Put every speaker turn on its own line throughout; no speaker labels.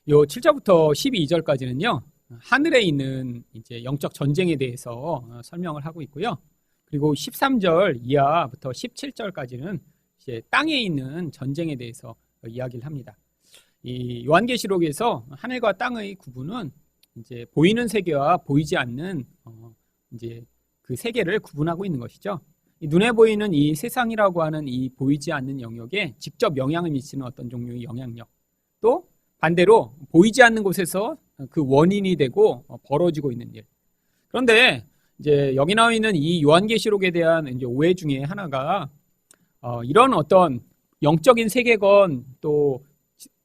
요 7절부터 12절까지는요. 하늘에 있는 이제 영적 전쟁에 대해서 설명을 하고 있고요. 그리고 13절 이하부터 17절까지는 이제 땅에 있는 전쟁에 대해서 이야기를 합니다. 이 요한계시록에서 하늘과 땅의 구분은 이제 보이는 세계와 보이지 않는 이제 그 세계를 구분하고 있는 것이죠. 이 눈에 보이는 이 세상이라고 하는 이 보이지 않는 영역에 직접 영향을 미치는 어떤 종류의 영향력, 또 반대로 보이지 않는 곳에서 그 원인이 되고 벌어지고 있는 일. 그런데 이제 여기 나와 있는 이 요한계시록에 대한 이제 오해 중에 하나가 이런 어떤 영적인 세계건 또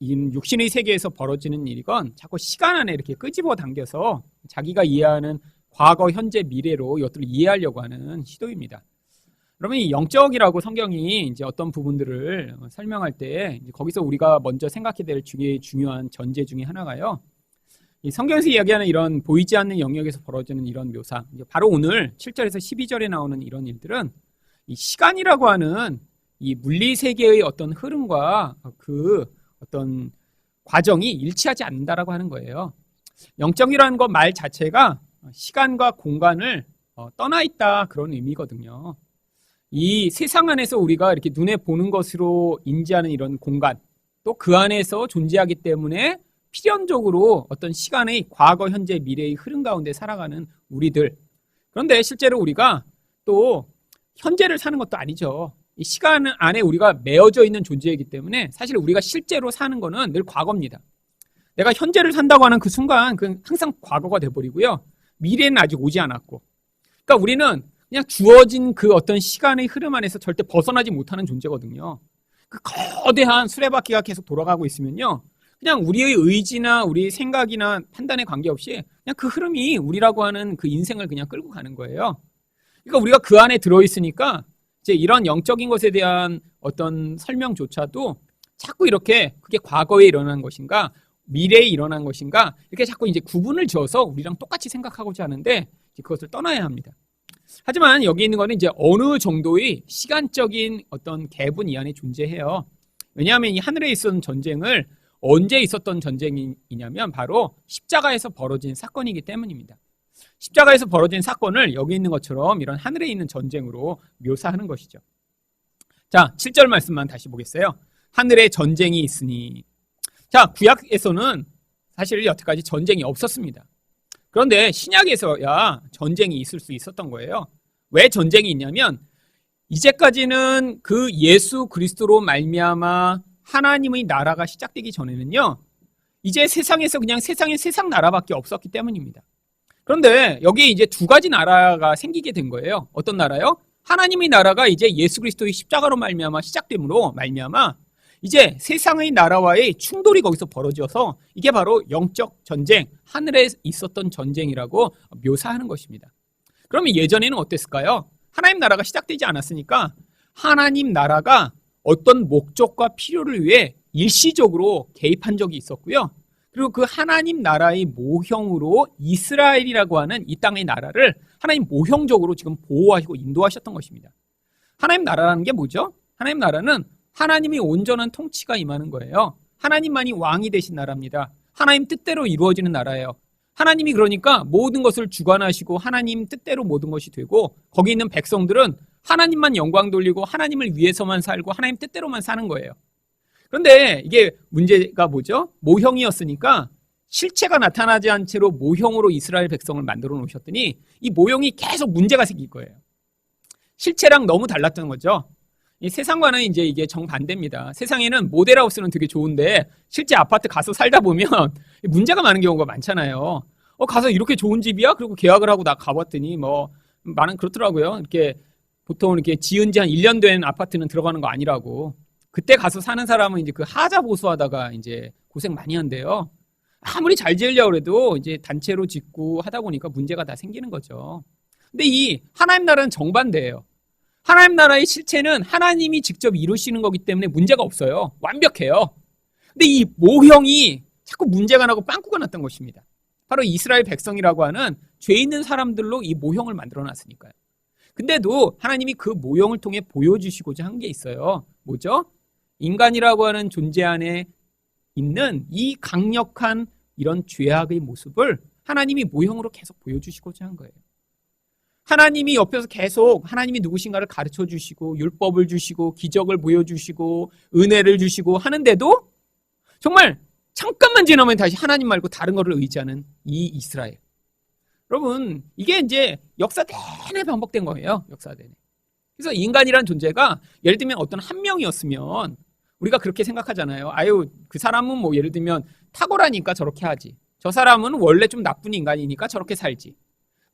육신의 세계에서 벌어지는 일이건 자꾸 시간 안에 이렇게 끄집어 당겨서 자기가 이해하는 과거, 현재, 미래로 이것들을 이해하려고 하는 시도입니다. 그러면 이 영적이라고 성경이 이제 어떤 부분들을 설명할 때 거기서 우리가 먼저 생각해야 될 중요한 전제 중에 하나가요. 이 성경에서 이야기하는 이런 보이지 않는 영역에서 벌어지는 이런 묘사, 바로 오늘 7절에서 12절에 나오는 이런 일들은 이 시간이라고 하는 이 물리 세계의 어떤 흐름과 그 어떤 과정이 일치하지 않는다라고 하는 거예요. 영적이라는 것 말 자체가 시간과 공간을 떠나 있다 그런 의미거든요. 이 세상 안에서 우리가 이렇게 눈에 보는 것으로 인지하는 이런 공간, 또 그 안에서 존재하기 때문에 필연적으로 어떤 시간의 과거, 현재, 미래의 흐름 가운데 살아가는 우리들. 그런데 실제로 우리가 또 현재를 사는 것도 아니죠. 이 시간 안에 우리가 매어져 있는 존재이기 때문에 사실 우리가 실제로 사는 거는 늘 과거입니다. 내가 현재를 산다고 하는 그 순간 그건 항상 과거가 돼버리고요. 미래는 아직 오지 않았고. 그러니까 우리는 그냥 주어진 그 어떤 시간의 흐름 안에서 절대 벗어나지 못하는 존재거든요. 그 거대한 수레바퀴가 계속 돌아가고 있으면요. 그냥 우리의 의지나 우리의 생각이나 판단에 관계없이 그냥 그 흐름이 우리라고 하는 그 인생을 그냥 끌고 가는 거예요. 그러니까 우리가 그 안에 들어있으니까 이제 이런 영적인 것에 대한 어떤 설명조차도 자꾸 이렇게 그게 과거에 일어난 것인가 미래에 일어난 것인가 이렇게 자꾸 이제 구분을 지어서 우리랑 똑같이 생각하고자 하는데 그것을 떠나야 합니다. 하지만 여기 있는 거는 이제 어느 정도의 시간적인 어떤 갭은 이 안에 존재해요. 왜냐하면 이 하늘에 있었던 전쟁을 언제 있었던 전쟁이냐면 바로 십자가에서 벌어진 사건이기 때문입니다. 십자가에서 벌어진 사건을 여기 있는 것처럼 이런 하늘에 있는 전쟁으로 묘사하는 것이죠. 자, 7절 말씀만 다시 보겠어요. 하늘에 전쟁이 있으니. 자, 구약에서는 사실 여태까지 전쟁이 없었습니다. 그런데 신약에서야 전쟁이 있을 수 있었던 거예요. 왜 전쟁이 있냐면 이제까지는 그 예수 그리스도로 말미암아 하나님의 나라가 시작되기 전에는요. 이제 세상에서 그냥 세상에 세상 나라밖에 없었기 때문입니다. 그런데 여기 이제 두 가지 나라가 생기게 된 거예요. 어떤 나라요? 하나님의 나라가 이제 예수 그리스도의 십자가로 말미암아 시작됨으로 말미암아 이제 세상의 나라와의 충돌이 거기서 벌어져서 이게 바로 영적 전쟁, 하늘에 있었던 전쟁이라고 묘사하는 것입니다. 그러면 예전에는 어땠을까요? 하나님 나라가 시작되지 않았으니까 하나님 나라가 어떤 목적과 필요를 위해 일시적으로 개입한 적이 있었고요. 그리고 그 하나님 나라의 모형으로 이스라엘이라고 하는 이 땅의 나라를 하나님 모형적으로 지금 보호하시고 인도하셨던 것입니다. 하나님 나라라는 게 뭐죠? 하나님 나라는 하나님이 온전한 통치가 임하는 거예요. 하나님만이 왕이 되신 나라입니다. 하나님 뜻대로 이루어지는 나라예요. 하나님이 그러니까 모든 것을 주관하시고 하나님 뜻대로 모든 것이 되고 거기 있는 백성들은 하나님만 영광 돌리고 하나님을 위해서만 살고 하나님 뜻대로만 사는 거예요. 그런데 이게 문제가 뭐죠? 모형이었으니까 실체가 나타나지 않은 채로 모형으로 이스라엘 백성을 만들어 놓으셨더니 이 모형이 계속 문제가 생길 거예요. 실체랑 너무 달랐던 거죠. 이 세상과는 이제 이게 정반대입니다. 세상에는 모델하우스는 되게 좋은데 실제 아파트 가서 살다 보면 문제가 많은 경우가 많잖아요. 가서 이렇게 좋은 집이야? 그리고 계약을 하고 나 가봤더니 많은 그렇더라고요. 이렇게 보통 이렇게 지은 지 한 1년 된 아파트는 들어가는 거 아니라고. 그때 가서 사는 사람은 이제 그 하자 보수하다가 이제 고생 많이 한대요. 아무리 잘 지으려고 해도 이제 단체로 짓고 하다 보니까 문제가 다 생기는 거죠. 근데 이 하나님 나라는 정반대예요. 하나님 나라의 실체는 하나님이 직접 이루시는 거기 때문에 문제가 없어요. 완벽해요. 근데 이 모형이 자꾸 문제가 나고 빵꾸가 났던 것입니다. 바로 이스라엘 백성이라고 하는 죄 있는 사람들로 이 모형을 만들어 놨으니까요. 근데도 하나님이 그 모형을 통해 보여주시고자 한 게 있어요. 뭐죠? 인간이라고 하는 존재 안에 있는 이 강력한 이런 죄악의 모습을 하나님이 모형으로 계속 보여주시고자 한 거예요. 하나님이 옆에서 계속 하나님이 누구신가를 가르쳐 주시고 율법을 주시고 기적을 보여주시고 은혜를 주시고 하는데도 정말 잠깐만 지나면 다시 하나님 말고 다른 거를 의지하는 이 이스라엘. 여러분, 이게 이제 역사 내내 반복된 거예요. 역사 내내. 그래서 인간이란 존재가 예를 들면 어떤 한 명이었으면 우리가 그렇게 생각하잖아요. 아유, 그 사람은 뭐 예를 들면 탁월하니까 저렇게 하지. 저 사람은 원래 좀 나쁜 인간이니까 저렇게 살지.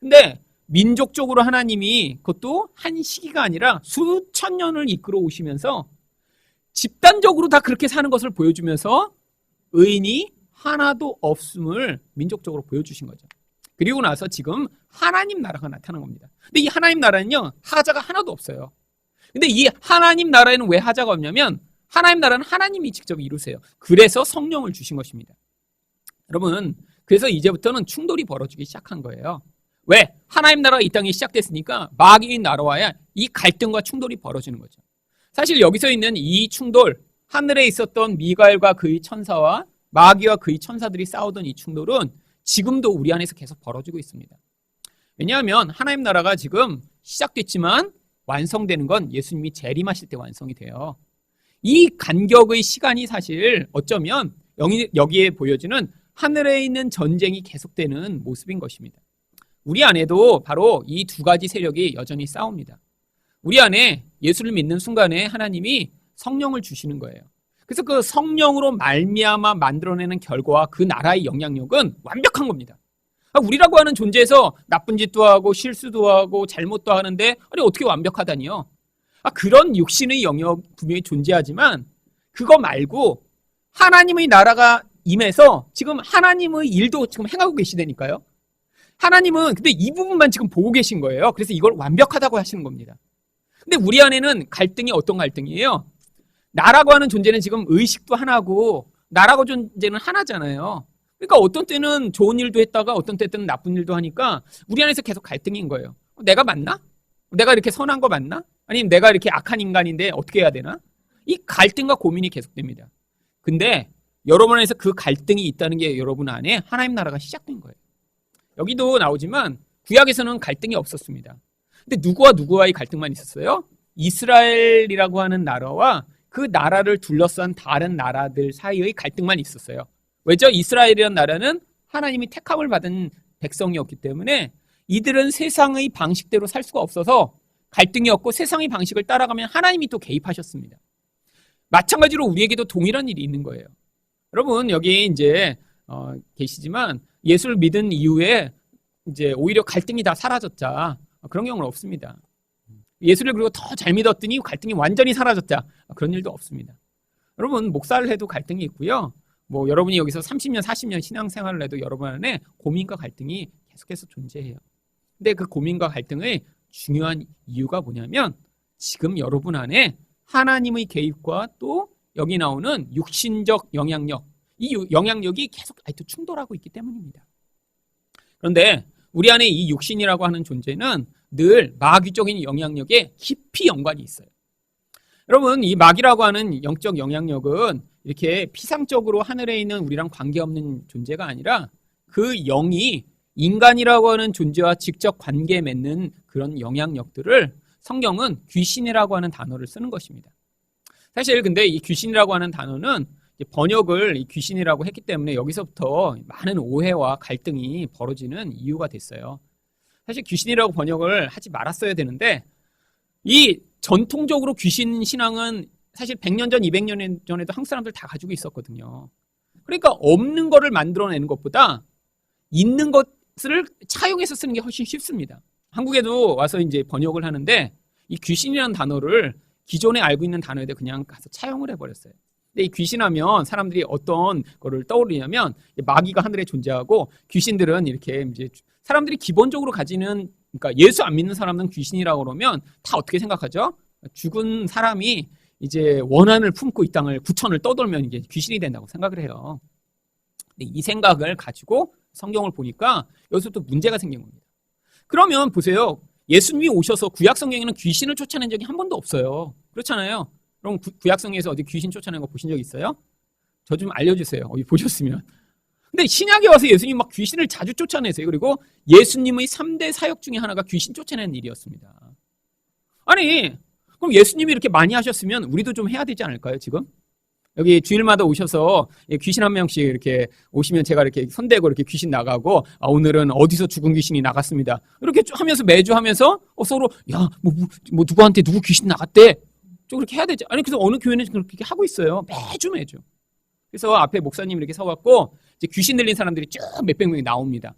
근데 민족적으로 하나님이 그것도 한 시기가 아니라 수천 년을 이끌어 오시면서 집단적으로 다 그렇게 사는 것을 보여주면서 의인이 하나도 없음을 민족적으로 보여주신 거죠. 그리고 나서 지금 하나님 나라가 나타난 겁니다. 근데 이 하나님 나라는요, 하자가 하나도 없어요. 근데 이 하나님 나라에는 왜 하자가 없냐면 하나님 나라는 하나님이 직접 이루세요. 그래서 성령을 주신 것입니다. 여러분, 그래서 이제부터는 충돌이 벌어지기 시작한 거예요. 왜? 하나님 나라가 이 땅에 시작됐으니까 마귀의 나라와야 이 갈등과 충돌이 벌어지는 거죠. 사실 여기서 있는 이 충돌, 하늘에 있었던 미가엘과 그의 천사와 마귀와 그의 천사들이 싸우던 이 충돌은 지금도 우리 안에서 계속 벌어지고 있습니다. 왜냐하면 하나님 나라가 지금 시작됐지만 완성되는 건 예수님이 재림하실 때 완성이 돼요. 이 간격의 시간이 사실 어쩌면 여기에 보여지는 하늘에 있는 전쟁이 계속되는 모습인 것입니다. 우리 안에도 바로 이 두 가지 세력이 여전히 싸웁니다. 우리 안에 예수를 믿는 순간에 하나님이 성령을 주시는 거예요. 그래서 그 성령으로 말미암아 만들어내는 결과와 그 나라의 영향력은 완벽한 겁니다. 우리라고 하는 존재에서 나쁜 짓도 하고 실수도 하고 잘못도 하는데 아니 어떻게 완벽하다니요? 그런 육신의 영역 분명히 존재하지만 그거 말고 하나님의 나라가 임해서 지금 하나님의 일도 지금 행하고 계시다니까요. 하나님은 근데 이 부분만 지금 보고 계신 거예요. 그래서 이걸 완벽하다고 하시는 겁니다. 근데 우리 안에는 갈등이 어떤 갈등이에요? 나라고 하는 존재는 지금 의식도 하나고 나라고 존재는 하나잖아요. 그러니까 어떤 때는 좋은 일도 했다가 어떤 때는 나쁜 일도 하니까 우리 안에서 계속 갈등인 거예요. 내가 맞나? 내가 이렇게 선한 거 맞나? 아니면 내가 이렇게 악한 인간인데 어떻게 해야 되나? 이 갈등과 고민이 계속됩니다. 근데 여러분 안에서 그 갈등이 있다는 게 여러분 안에 하나님 나라가 시작된 거예요. 여기도 나오지만 구약에서는 갈등이 없었습니다. 근데 누구와 누구와의 갈등만 있었어요? 이스라엘이라고 하는 나라와 그 나라를 둘러싼 다른 나라들 사이의 갈등만 있었어요. 왜죠? 이스라엘이라는 나라는 하나님이 택함을 받은 백성이었기 때문에 이들은 세상의 방식대로 살 수가 없어서 갈등이 없고 세상의 방식을 따라가면 하나님이 또 개입하셨습니다. 마찬가지로 우리에게도 동일한 일이 있는 거예요. 여러분 여기 이제 계시지만 예수를 믿은 이후에 이제 오히려 갈등이 다 사라졌자 그런 경우는 없습니다. 예수를 그리고 더 잘 믿었더니 갈등이 완전히 사라졌자 그런 일도 없습니다. 여러분 목사를 해도 갈등이 있고요. 뭐 여러분이 여기서 30년, 40년 신앙생활을 해도 여러분 안에 고민과 갈등이 계속해서 존재해요. 근데 그 고민과 갈등의 중요한 이유가 뭐냐면 지금 여러분 안에 하나님의 개입과 또 여기 나오는 육신적 영향력, 이 영향력이 계속 아직도 충돌하고 있기 때문입니다. 그런데 우리 안에 이 육신이라고 하는 존재는 늘 마귀적인 영향력에 깊이 연관이 있어요. 여러분 이 마귀라고 하는 영적 영향력은 이렇게 피상적으로 하늘에 있는 우리랑 관계없는 존재가 아니라 그 영이 인간이라고 하는 존재와 직접 관계 맺는 그런 영향력들을 성경은 귀신이라고 하는 단어를 쓰는 것입니다. 사실 근데 이 귀신이라고 하는 단어는 번역을 이 귀신이라고 했기 때문에 여기서부터 많은 오해와 갈등이 벌어지는 이유가 됐어요. 사실 귀신이라고 번역을 하지 말았어야 되는데 이 전통적으로 귀신 신앙은 사실 100년 전, 200년 전에도 한국 사람들 다 가지고 있었거든요. 그러니까 없는 거를 만들어내는 것보다 있는 것을 차용해서 쓰는 게 훨씬 쉽습니다. 한국에도 와서 이제 번역을 하는데 이 귀신이라는 단어를 기존에 알고 있는 단어에 그냥 가서 차용을 해버렸어요. 근데 이 귀신하면 사람들이 어떤 거를 떠올리냐면 마귀가 하늘에 존재하고 귀신들은 이렇게 이제 사람들이 기본적으로 가지는 그러니까 예수 안 믿는 사람은 귀신이라고 그러면 다 어떻게 생각하죠? 죽은 사람이 이제 원한을 품고 이 땅을 구천을 떠돌면 이게 귀신이 된다고 생각을 해요. 근데 이 생각을 가지고 성경을 보니까 여기서 또 문제가 생긴 겁니다. 그러면 보세요. 예수님이 오셔서 구약 성경에는 귀신을 쫓아낸 적이 한 번도 없어요. 그렇잖아요. 그럼 구약 성경에서 어디 귀신 쫓아낸 거 보신 적 있어요? 저 좀 알려주세요. 어디 보셨으면. 근데 신약에 와서 예수님 막 귀신을 자주 쫓아내세요. 그리고 예수님의 3대 사역 중에 하나가 귀신 쫓아내는 일이었습니다. 아니, 그럼 예수님이 이렇게 많이 하셨으면 우리도 좀 해야 되지 않을까요, 지금? 여기 주일마다 오셔서 귀신 한 명씩 이렇게 오시면 제가 이렇게 손대고 이렇게 귀신 나가고, 오늘은 어디서 죽은 귀신이 나갔습니다. 이렇게 하면서 매주 하면서 서로, 야, 뭐 누구한테 누구 귀신 나갔대. 좀 그렇게 해야 되지. 아니, 그래서 어느 교회는 그렇게 하고 있어요. 매주. 그래서 앞에 목사님 이렇게 서갖고, 이제 귀신 들린 사람들이 쭉 몇백 명이 나옵니다.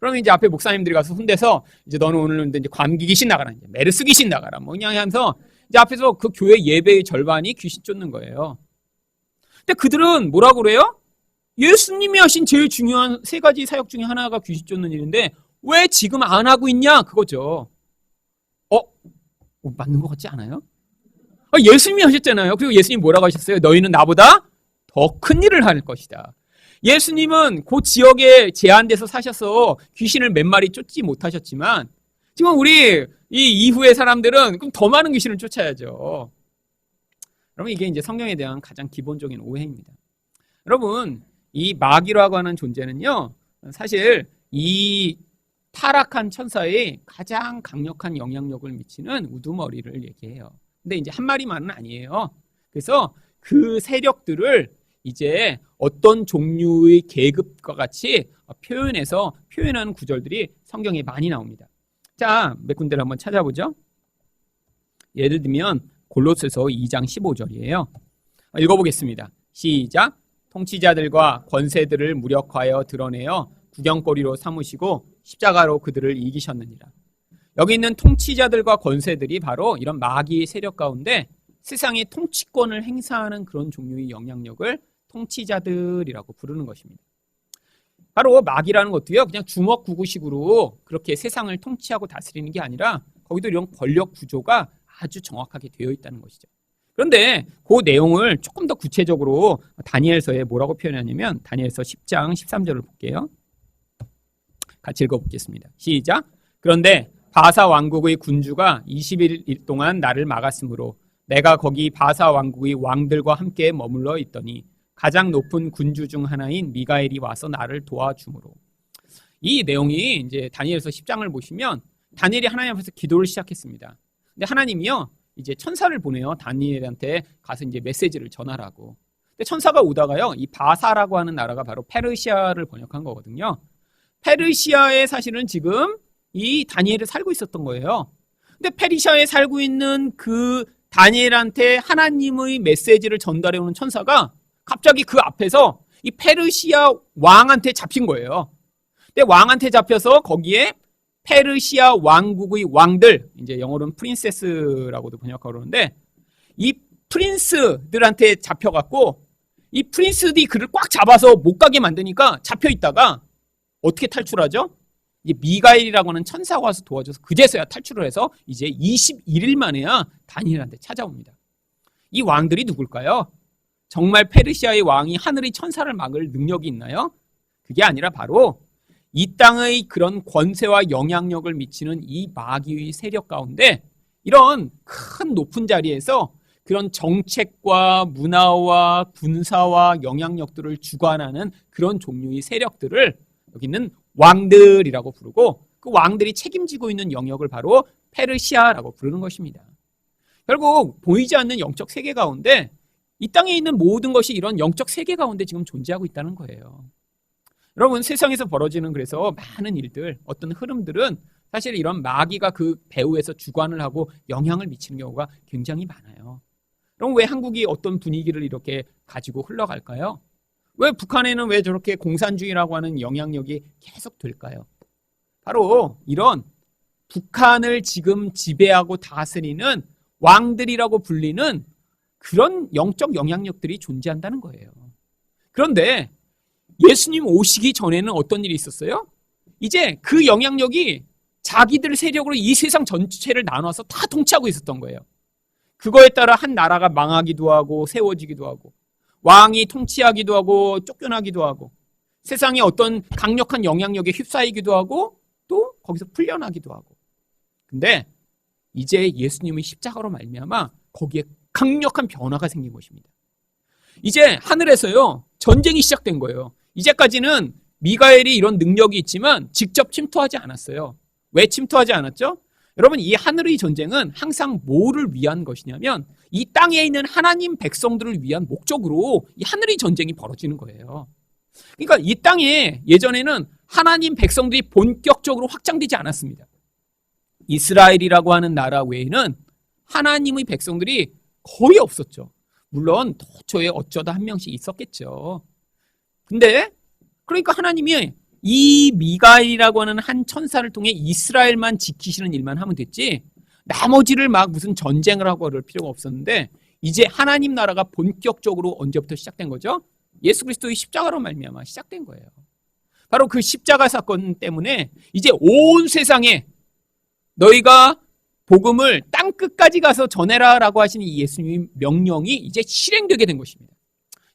그러면 이제 앞에 목사님들이 가서 손대서, 이제 너는 오늘 이제 감기 귀신 나가라. 이제 메르스 귀신 나가라. 뭐 그냥 하면서, 이제 앞에서 그 교회 예배의 절반이 귀신 쫓는 거예요. 근데 그들은 뭐라고 그래요? 예수님이 하신 제일 중요한 3가지 사역 중에 하나가 귀신 쫓는 일인데 왜 지금 안 하고 있냐? 그거죠. 맞는 것 같지 않아요? 예수님이 하셨잖아요. 그리고 예수님이 뭐라고 하셨어요? 너희는 나보다 더 큰 일을 할 것이다. 예수님은 그 지역에 제한돼서 사셔서 귀신을 몇 마리 쫓지 못하셨지만 지금 우리 이 이후의 사람들은 그럼 더 많은 귀신을 쫓아야죠. 여러분, 이게 이제 성경에 대한 가장 기본적인 오해입니다. 여러분, 이 마귀라고 하는 존재는요, 사실 이 타락한 천사의 가장 강력한 영향력을 미치는 우두머리를 얘기해요. 근데 이제 한 마리만은 아니에요. 그래서 그 세력들을 이제 어떤 종류의 계급과 같이 표현하는 구절들이 성경에 많이 나옵니다. 자, 몇 군데를 한번 찾아보죠. 예를 들면 골로새서 2장 15절이에요. 읽어보겠습니다. 시작. 통치자들과 권세들을 무력하여 드러내어 구경거리로 삼으시고 십자가로 그들을 이기셨느니라. 여기 있는 통치자들과 권세들이 바로 이런 마귀의 세력 가운데 세상의 통치권을 행사하는 그런 종류의 영향력을 통치자들이라고 부르는 것입니다. 바로 마귀라는 것도요, 그냥 주먹구구식으로 그렇게 세상을 통치하고 다스리는 게 아니라 거기도 이런 권력 구조가 아주 정확하게 되어 있다는 것이죠. 그런데 그 내용을 조금 더 구체적으로 다니엘서에 뭐라고 표현하냐면 다니엘서 10장 13절을 볼게요. 같이 읽어보겠습니다. 시작. 그런데 바사 왕국의 군주가 20일 동안 나를 막았으므로 내가 거기 바사 왕국의 왕들과 함께 머물러 있더니 가장 높은 군주 중 하나인 미가엘이 와서 나를 도와주므로. 이 내용이 이제 다니엘서 10장을 보시면 다니엘이 하나님 앞에서 기도를 시작했습니다. 근데 하나님이요, 이제 천사를 보내요. 다니엘한테 가서 이제 메시지를 전하라고. 근데 천사가 오다가요, 이 바사라고 하는 나라가 바로 페르시아를 번역한 거거든요. 페르시아에 사실은 지금 이 다니엘이 살고 있었던 거예요. 근데 페르시아에 살고 있는 그 다니엘한테 하나님의 메시지를 전달해 오는 천사가 갑자기 그 앞에서 이 페르시아 왕한테 잡힌 거예요. 근데 왕한테 잡혀서 거기에 페르시아 왕국의 왕들, 이제 영어로는 프린세스라고도 번역하고 그러는데, 이 프린스들한테 잡혀갖고 이 프린스들이 그를 꽉 잡아서 못 가게 만드니까 잡혀 있다가 어떻게 탈출하죠? 이제 미가엘이라고 하는 천사가 와서 도와줘서 그제서야 탈출을 해서 이제 21일 만에야 다니엘한테 찾아옵니다. 이 왕들이 누굴까요? 정말 페르시아의 왕이 하늘의 천사를 막을 능력이 있나요? 그게 아니라 바로 이 땅의 그런 권세와 영향력을 미치는 이 마귀의 세력 가운데 이런 큰 높은 자리에서 그런 정책과 문화와 군사와 영향력들을 주관하는 그런 종류의 세력들을 여기는 왕들이라고 부르고, 그 왕들이 책임지고 있는 영역을 바로 페르시아라고 부르는 것입니다. 결국 보이지 않는 영적 세계 가운데 이 땅에 있는 모든 것이 이런 영적 세계 가운데 지금 존재하고 있다는 거예요. 여러분, 세상에서 벌어지는 그래서 많은 일들, 어떤 흐름들은 사실 이런 마귀가 그 배후에서 주관을 하고 영향을 미치는 경우가 굉장히 많아요. 그럼 왜 한국이 어떤 분위기를 이렇게 가지고 흘러갈까요? 왜 북한에는 왜 저렇게 공산주의라고 하는 영향력이 계속 될까요? 바로 이런 북한을 지금 지배하고 다스리는 왕들이라고 불리는 그런 영적 영향력들이 존재한다는 거예요. 그런데 예수님 오시기 전에는 어떤 일이 있었어요? 이제 그 영향력이 자기들 세력으로 이 세상 전체를 나눠서 다 통치하고 있었던 거예요. 그거에 따라 한 나라가 망하기도 하고 세워지기도 하고, 왕이 통치하기도 하고 쫓겨나기도 하고, 세상에 어떤 강력한 영향력에 휩싸이기도 하고 또 거기서 풀려나기도 하고. 근데 이제 예수님의 십자가로 말미암아 거기에 강력한 변화가 생긴 것입니다. 이제 하늘에서요, 전쟁이 시작된 거예요. 이제까지는 미가엘이 이런 능력이 있지만 직접 침투하지 않았어요. 왜 침투하지 않았죠? 여러분, 이 하늘의 전쟁은 항상 뭐를 위한 것이냐면 이 땅에 있는 하나님 백성들을 위한 목적으로 이 하늘의 전쟁이 벌어지는 거예요. 그러니까 이 땅에 예전에는 하나님 백성들이 본격적으로 확장되지 않았습니다. 이스라엘이라고 하는 나라 외에는 하나님의 백성들이 거의 없었죠. 물론 도처에 어쩌다 한 명씩 있었겠죠. 근데 그러니까 하나님이 이 미가엘이라고 하는 한 천사를 통해 이스라엘만 지키시는 일만 하면 됐지, 나머지를 막 무슨 전쟁을 하고 그럴 필요가 없었는데, 이제 하나님 나라가 본격적으로 언제부터 시작된 거죠? 예수 그리스도의 십자가로 말미암아 시작된 거예요. 바로 그 십자가 사건 때문에 이제 온 세상에 너희가 복음을 땅 끝까지 가서 전해라라고 하시는 이 예수님의 명령이 이제 실행되게 된 것입니다.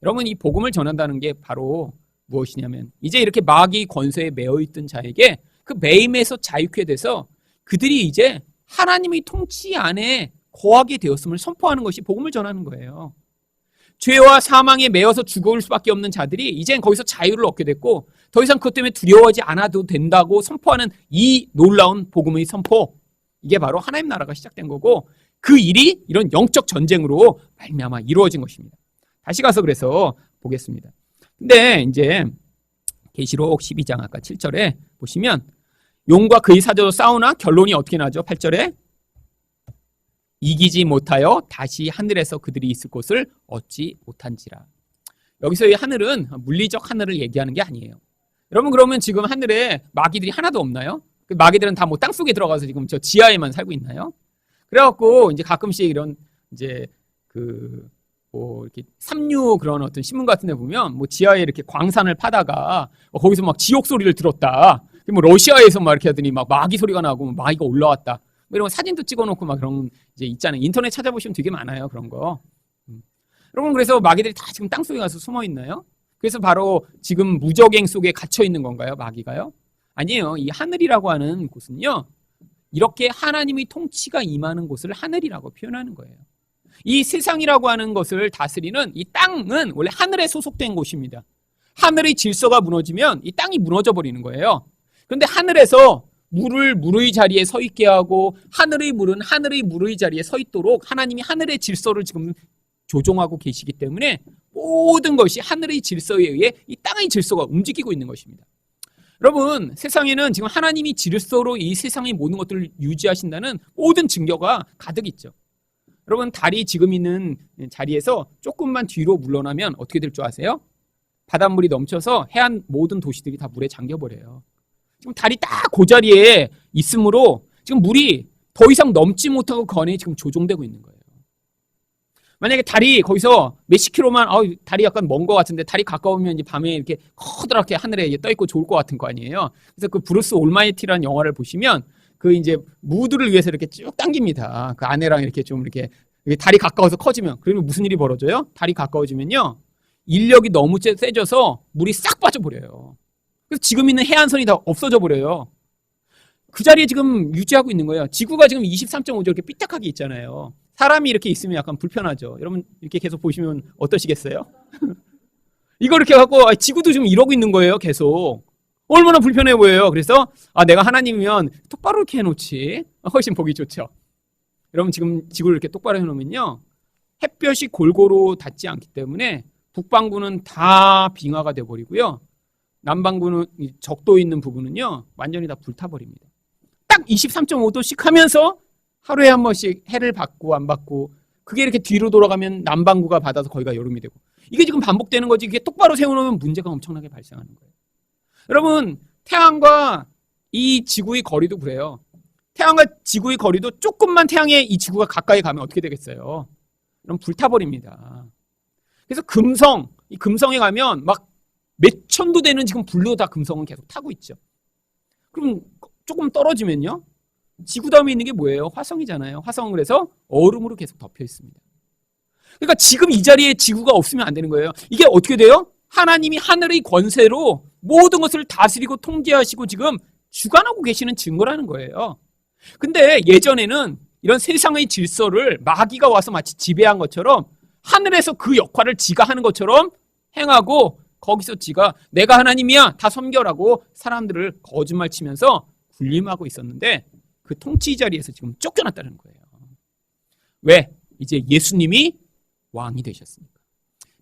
여러분, 이 복음을 전한다는 게 바로 무엇이냐면 이제 이렇게 마귀 권세에 매여 있던 자에게 그 매임에서 자유케 돼서 그들이 이제 하나님의 통치 안에 거하게 되었음을 선포하는 것이 복음을 전하는 거예요. 죄와 사망에 매여서 죽을 수밖에 없는 자들이 이젠 거기서 자유를 얻게 됐고 더 이상 그것 때문에 두려워하지 않아도 된다고 선포하는 이 놀라운 복음의 선포, 이게 바로 하나님 나라가 시작된 거고 그 일이 이런 영적 전쟁으로 말미암아 이루어진 것입니다. 다시 가서 그래서 보겠습니다. 근데 이제 계시록 12장 아까 7절에 보시면 용과 그의 사자도 싸우나 결론이 어떻게 나죠? 8절에 이기지 못하여 다시 하늘에서 그들이 있을 곳을 얻지 못한지라. 여기서의 하늘은 물리적 하늘을 얘기하는 게 아니에요. 여러분, 그러면 지금 하늘에 마귀들이 하나도 없나요? 그 마귀들은 다 뭐 땅속에 들어가서 지금 저 지하에만 살고 있나요? 그래갖고 이제 가끔씩 이런 이제 뭐 이렇게 삼류 그런 어떤 신문 같은 데 보면 뭐 지하에 이렇게 광산을 파다가 거기서 막 지옥 소리를 들었다. 뭐 러시아에서 막 이렇게 하더니 막 마귀 소리가 나고 마귀가 올라왔다. 뭐 이런 사진도 찍어놓고 막 그런 이제 있잖아요. 인터넷 찾아보시면 되게 많아요. 그런 거. 여러분, 그래서 마귀들이 다 지금 땅속에 가서 숨어 있나요? 그래서 바로 지금 무적행 속에 갇혀 있는 건가요? 마귀가요? 아니에요. 이 하늘이라고 하는 곳은요, 이렇게 하나님의 통치가 임하는 곳을 하늘이라고 표현하는 거예요. 이 세상이라고 하는 것을 다스리는 이 땅은 원래 하늘에 소속된 곳입니다. 하늘의 질서가 무너지면 이 땅이 무너져 버리는 거예요. 그런데 하늘에서 물을 물의 자리에 서 있게 하고 하늘의 물은 하늘의 물의 자리에 서 있도록 하나님이 하늘의 질서를 지금 조종하고 계시기 때문에 모든 것이 하늘의 질서에 의해 이 땅의 질서가 움직이고 있는 것입니다. 여러분, 세상에는 지금 하나님이 질서로 이 세상의 모든 것들을 유지하신다는 모든 증거가 가득 있죠. 여러분, 달이 지금 있는 자리에서 조금만 뒤로 물러나면 어떻게 될 줄 아세요? 바닷물이 넘쳐서 해안 모든 도시들이 다 물에 잠겨버려요. 지금 달이 딱 그 자리에 있으므로 지금 물이 더 이상 넘지 못하고 건에 지금 조종되고 있는 거예요. 만약에 달이 거기서 몇십 킬로만, 달이 약간 먼 것 같은데 달이 가까우면 이제 밤에 이렇게 커다랗게 하늘에 떠 있고 좋을 것 같은 거 아니에요? 그래서 그 브루스 올마이티라는 영화를 보시면 그 이제 무드를 위해서 이렇게 쭉 당깁니다. 그 아내랑 이렇게 좀 이렇게 달이 가까워서 커지면, 그러면 무슨 일이 벌어져요? 달이 가까워지면요, 인력이 너무 세져서 물이 싹 빠져버려요. 그래서 지금 있는 해안선이 다 없어져 버려요. 그 자리에 지금 유지하고 있는 거예요. 지구가 지금 23.5도 이렇게 삐딱하게 있잖아요. 사람이 이렇게 있으면 약간 불편하죠. 여러분, 이렇게 계속 보시면 어떠시겠어요? 이거 이렇게 갖고 지구도 지금 이러고 있는 거예요. 계속. 얼마나 불편해 보여요. 그래서 내가 하나님이면 똑바로 이렇게 해놓지. 훨씬 보기 좋죠. 여러분, 지금 지구를 이렇게 똑바로 해놓으면요, 햇볕이 골고루 닿지 않기 때문에 북반구는 다 빙하가 돼버리고요, 남반구는 적도 있는 부분은요 완전히 다 불타버립니다. 딱 23.5도씩 하면서 하루에 한 번씩 해를 받고 안 받고, 그게 이렇게 뒤로 돌아가면 남반구가 받아서 거기가 여름이 되고, 이게 지금 반복되는 거지. 이게 똑바로 세워놓으면 문제가 엄청나게 발생하는 거예요. 여러분, 태양과 이 지구의 거리도 그래요. 태양과 지구의 거리도 조금만 태양에 이 지구가 가까이 가면 어떻게 되겠어요? 그럼 불타버립니다. 그래서 이 금성에 가면 막 몇 천도 되는 지금 불로 다 금성은 계속 타고 있죠. 그럼 조금 떨어지면요, 지구 다음에 있는 게 뭐예요? 화성이잖아요. 화성은 그래서 얼음으로 계속 덮여 있습니다. 그러니까 지금 이 자리에 지구가 없으면 안 되는 거예요. 이게 어떻게 돼요? 하나님이 하늘의 권세로 모든 것을 다스리고 통제하시고 지금 주관하고 계시는 증거라는 거예요. 근데 예전에는 이런 세상의 질서를 마귀가 와서 마치 지배한 것처럼 하늘에서 그 역할을 지가 하는 것처럼 행하고 거기서 지가 내가 하나님이야 다 섬겨라고 사람들을 거짓말 치면서 군림하고 있었는데 그 통치 자리에서 지금 쫓겨났다는 거예요. 왜? 이제 예수님이 왕이 되셨으니까.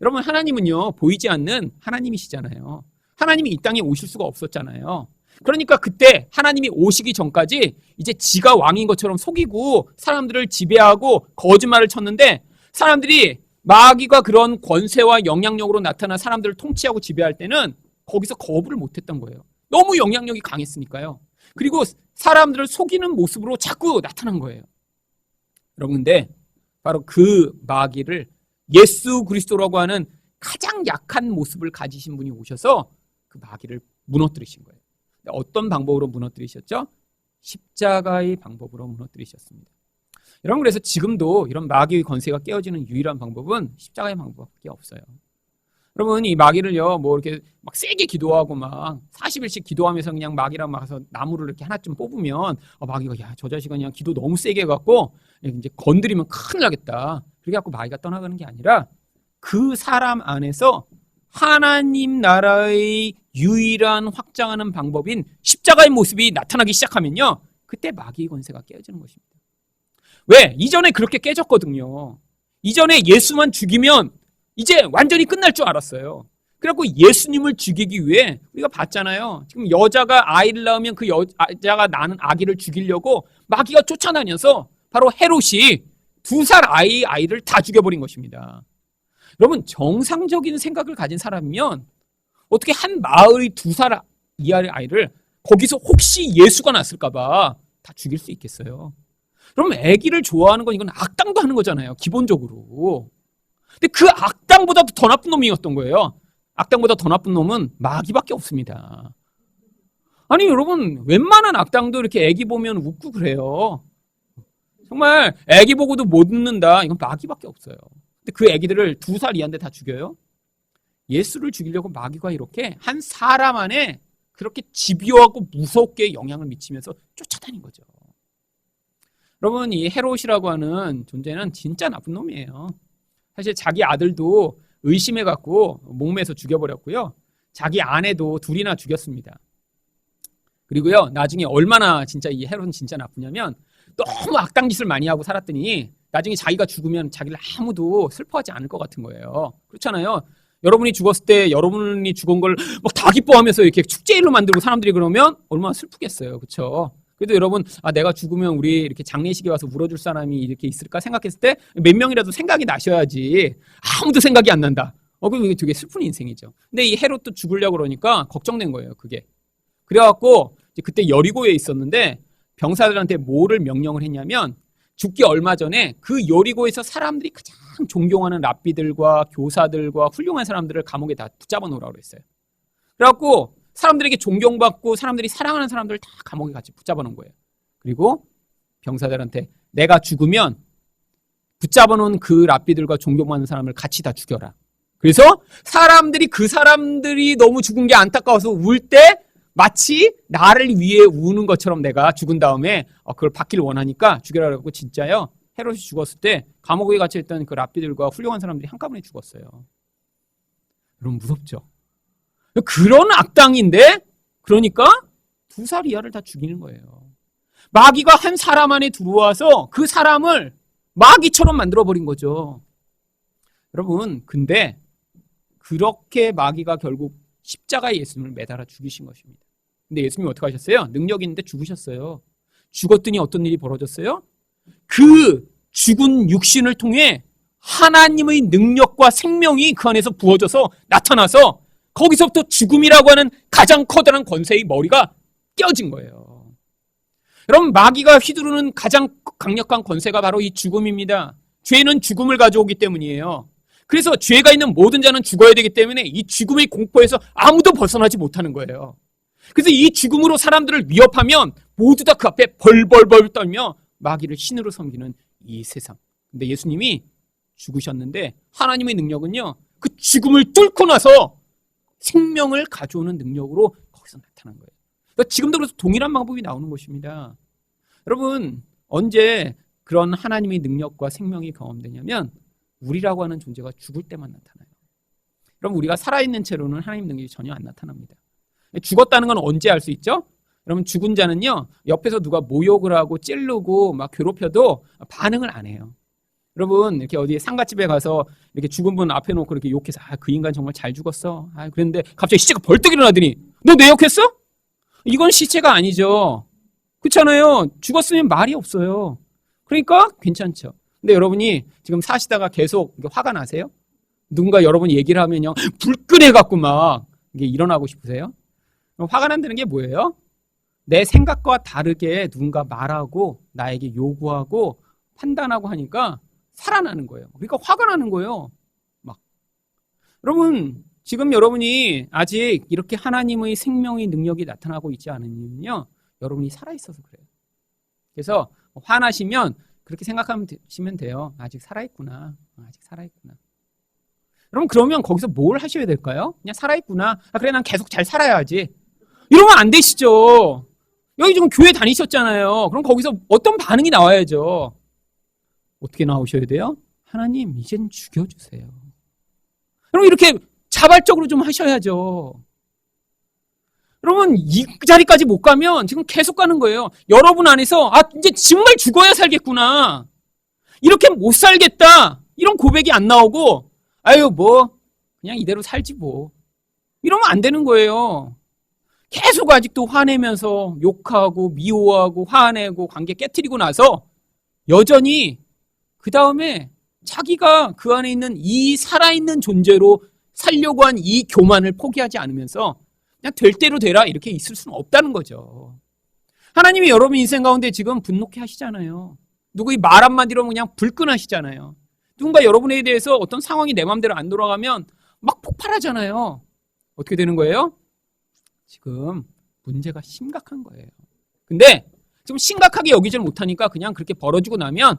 여러분, 하나님은요 보이지 않는 하나님이시잖아요. 하나님이 이 땅에 오실 수가 없었잖아요. 그러니까 그때 하나님이 오시기 전까지 이제 지가 왕인 것처럼 속이고 사람들을 지배하고 거짓말을 쳤는데, 사람들이 마귀가 그런 권세와 영향력으로 나타나 사람들을 통치하고 지배할 때는 거기서 거부를 못했던 거예요. 너무 영향력이 강했으니까요. 그리고 사람들을 속이는 모습으로 자꾸 나타난 거예요. 여러분, 근데 바로 그 마귀를 예수 그리스도라고 하는 가장 약한 모습을 가지신 분이 오셔서 그 마귀를 무너뜨리신 거예요. 어떤 방법으로 무너뜨리셨죠? 십자가의 방법으로 무너뜨리셨습니다. 여러분, 그래서 지금도 이런 마귀의 권세가 깨어지는 유일한 방법은 십자가의 방법밖에 없어요. 여러분, 이 마귀를요, 뭐 이렇게 막 세게 기도하고 막 40일씩 기도하면서 그냥 마귀랑 막 가서 나무를 이렇게 하나쯤 뽑으면 마귀가 야, 저 자식은 그냥 기도 너무 세게 해갖고 이제 건드리면 큰일 나겠다. 그렇게 갖고 마귀가 떠나가는 게 아니라 그 사람 안에서 하나님 나라의 유일한 확장하는 방법인 십자가의 모습이 나타나기 시작하면요, 그때 마귀의 권세가 깨어지는 것입니다. 왜? 이전에 그렇게 깨졌거든요. 이전에 예수만 죽이면 이제 완전히 끝날 줄 알았어요. 그래갖고 예수님을 죽이기 위해 우리가 봤잖아요. 지금 여자가 아이를 낳으면 그 여자가 낳는 아기를 죽이려고 마귀가 쫓아다녀서 바로 헤롯이 2살 아이를 다 죽여버린 것입니다. 여러분, 정상적인 생각을 가진 사람이면 어떻게 한 마을의 2살 이하의 아이를 거기서 혹시 예수가 났을까봐 다 죽일 수 있겠어요? 그러면 아기를 좋아하는 건 이건 악당도 하는 거잖아요, 기본적으로. 근데 그 악당보다도 더 나쁜 놈이었던 거예요. 악당보다 더 나쁜 놈은 마귀밖에 없습니다. 아니, 여러분, 웬만한 악당도 이렇게 아기 보면 웃고 그래요. 정말 아기 보고도 못 웃는다, 이건 마귀밖에 없어요. 근데 그 아기들을 2살 이하인데 다 죽여요? 예수를 죽이려고 마귀가 이렇게 한 사람 안에 그렇게 집요하고 무섭게 영향을 미치면서 쫓아다닌 거죠. 여러분, 이 헤롯이라고 하는 존재는 진짜 나쁜 놈이에요. 사실 자기 아들도 의심해갖고 목매서 죽여버렸고요. 자기 아내도 2이나 죽였습니다. 그리고요, 나중에 얼마나 진짜 이 헤롯은 진짜 나쁘냐면 너무 악당 짓을 많이 하고 살았더니 나중에 자기가 죽으면 자기를 아무도 슬퍼하지 않을 것 같은 거예요. 그렇잖아요. 여러분이 죽었을 때 여러분이 죽은 걸 막 다 기뻐하면서 이렇게 축제일로 만들고 사람들이 그러면 얼마나 슬프겠어요. 그렇죠? 그래도 여러분, 내가 죽으면 우리 이렇게 장례식에 와서 울어줄 사람이 이렇게 있을까 생각했을 때 몇 명이라도 생각이 나셔야지. 아무도 생각이 안 난다. 그럼 이게 되게 슬픈 인생이죠. 근데 이 헤롯도 죽으려고 그러니까 걱정된 거예요, 그게. 그래갖고 이제 그때 여리고에 있었는데 병사들한테 뭐를 명령을 했냐면, 죽기 얼마 전에 그 여리고에서 사람들이 가장 존경하는 랍비들과 교사들과 훌륭한 사람들을 감옥에 다 붙잡아 놓으라고 그랬어요. 그래갖고 사람들에게 존경받고 사람들이 사랑하는 사람들을 다 감옥에 같이 붙잡아 놓은 거예요. 그리고 병사들한테 내가 죽으면 붙잡아 놓은 그 랍비들과 존경받는 사람을 같이 다 죽여라. 그래서 그 사람들이 너무 죽은 게 안타까워서 울 때 마치 나를 위해 우는 것처럼 내가 죽은 다음에 그걸 받기를 원하니까 죽여라 그러고, 진짜요, 헤롯이 죽었을 때 감옥에 갇혀 있던 그 랍비들과 훌륭한 사람들이 한꺼번에 죽었어요. 여러분, 무섭죠? 그런 악당인데 그러니까 2살 이하를 다 죽이는 거예요. 마귀가 한 사람 안에 들어와서 그 사람을 마귀처럼 만들어버린 거죠. 여러분, 근데 그렇게 마귀가 결국 십자가에 예수님을 매달아 죽이신 것입니다. 근데 예수님이 어떻게 하셨어요? 능력이 있는데 죽으셨어요. 죽었더니 어떤 일이 벌어졌어요? 그 죽은 육신을 통해 하나님의 능력과 생명이 그 안에서 부어져서 나타나서 거기서부터 죽음이라고 하는 가장 커다란 권세의 머리가 떼어진 거예요. 여러분, 마귀가 휘두르는 가장 강력한 권세가 바로 이 죽음입니다. 죄는 죽음을 가져오기 때문이에요. 그래서 죄가 있는 모든 자는 죽어야 되기 때문에 이 죽음의 공포에서 아무도 벗어나지 못하는 거예요. 그래서 이 죽음으로 사람들을 위협하면 모두 다 그 앞에 벌벌벌 떨며 마귀를 신으로 섬기는 이 세상. 근데 예수님이 죽으셨는데 하나님의 능력은요, 그 죽음을 뚫고 나서 생명을 가져오는 능력으로 거기서 나타난 거예요. 그러니까 지금도 그래서 동일한 방법이 나오는 것입니다. 여러분, 언제 그런 하나님의 능력과 생명이 경험되냐면 우리라고 하는 존재가 죽을 때만 나타나요. 그럼 우리가 살아있는 채로는 하나님 능력이 전혀 안 나타납니다. 죽었다는 건 언제 알 수 있죠? 여러분, 죽은 자는요, 옆에서 누가 모욕을 하고 찌르고 막 괴롭혀도 반응을 안 해요. 여러분, 이렇게 어디 상가집에 가서 이렇게 죽은 분 앞에 놓고 이렇게 욕해서, 그 인간 정말 잘 죽었어. 그랬는데 갑자기 시체가 벌떡 일어나더니, 너 내 욕했어? 이건 시체가 아니죠. 그렇잖아요. 죽었으면 말이 없어요. 그러니까 괜찮죠. 근데 여러분이 지금 사시다가 계속 화가 나세요? 누군가 여러분 얘기를 하면요, 불끈해갖고 막 이게 일어나고 싶으세요? 화가 난다는 게 뭐예요? 내 생각과 다르게 누군가 말하고 나에게 요구하고 판단하고 하니까 살아나는 거예요. 그러니까 화가 나는 거예요. 막. 여러분, 지금 여러분이 아직 이렇게 하나님의 생명의 능력이 나타나고 있지 않은 이유는요, 여러분이 살아있어서 그래요. 그래서 화나시면 그렇게 생각하시면 돼요. 아직 살아있구나. 아직 살아있구나. 여러분, 그러면 거기서 뭘 하셔야 될까요? 그냥 살아있구나. 그래, 난 계속 잘 살아야지. 이러면 안 되시죠. 여기 지금 교회 다니셨잖아요. 그럼 거기서 어떤 반응이 나와야죠. 어떻게 나오셔야 돼요? 하나님, 이젠 죽여주세요. 그럼 이렇게 자발적으로 좀 하셔야죠. 여러분, 이 자리까지 못 가면 지금 계속 가는 거예요. 여러분 안에서 이제 정말 죽어야 살겠구나. 이렇게 못 살겠다. 이런 고백이 안 나오고 그냥 이대로 살지 뭐. 이러면 안 되는 거예요. 계속 아직도 화내면서 욕하고 미워하고 화내고 관계 깨트리고 나서 여전히 그 다음에 자기가 그 안에 있는 이 살아있는 존재로 살려고 한 이 교만을 포기하지 않으면서 그냥 될 대로 되라 이렇게 있을 수는 없다는 거죠. 하나님이 여러분 인생 가운데 지금 분노케 하시잖아요. 누구의 말 한마디로 그냥 불끈하시잖아요. 누군가 여러분에 대해서 어떤 상황이 내 마음대로 안 돌아가면 막 폭발하잖아요. 어떻게 되는 거예요? 지금 문제가 심각한 거예요. 근데 좀 심각하게 여기질 못하니까 그냥 그렇게 벌어지고 나면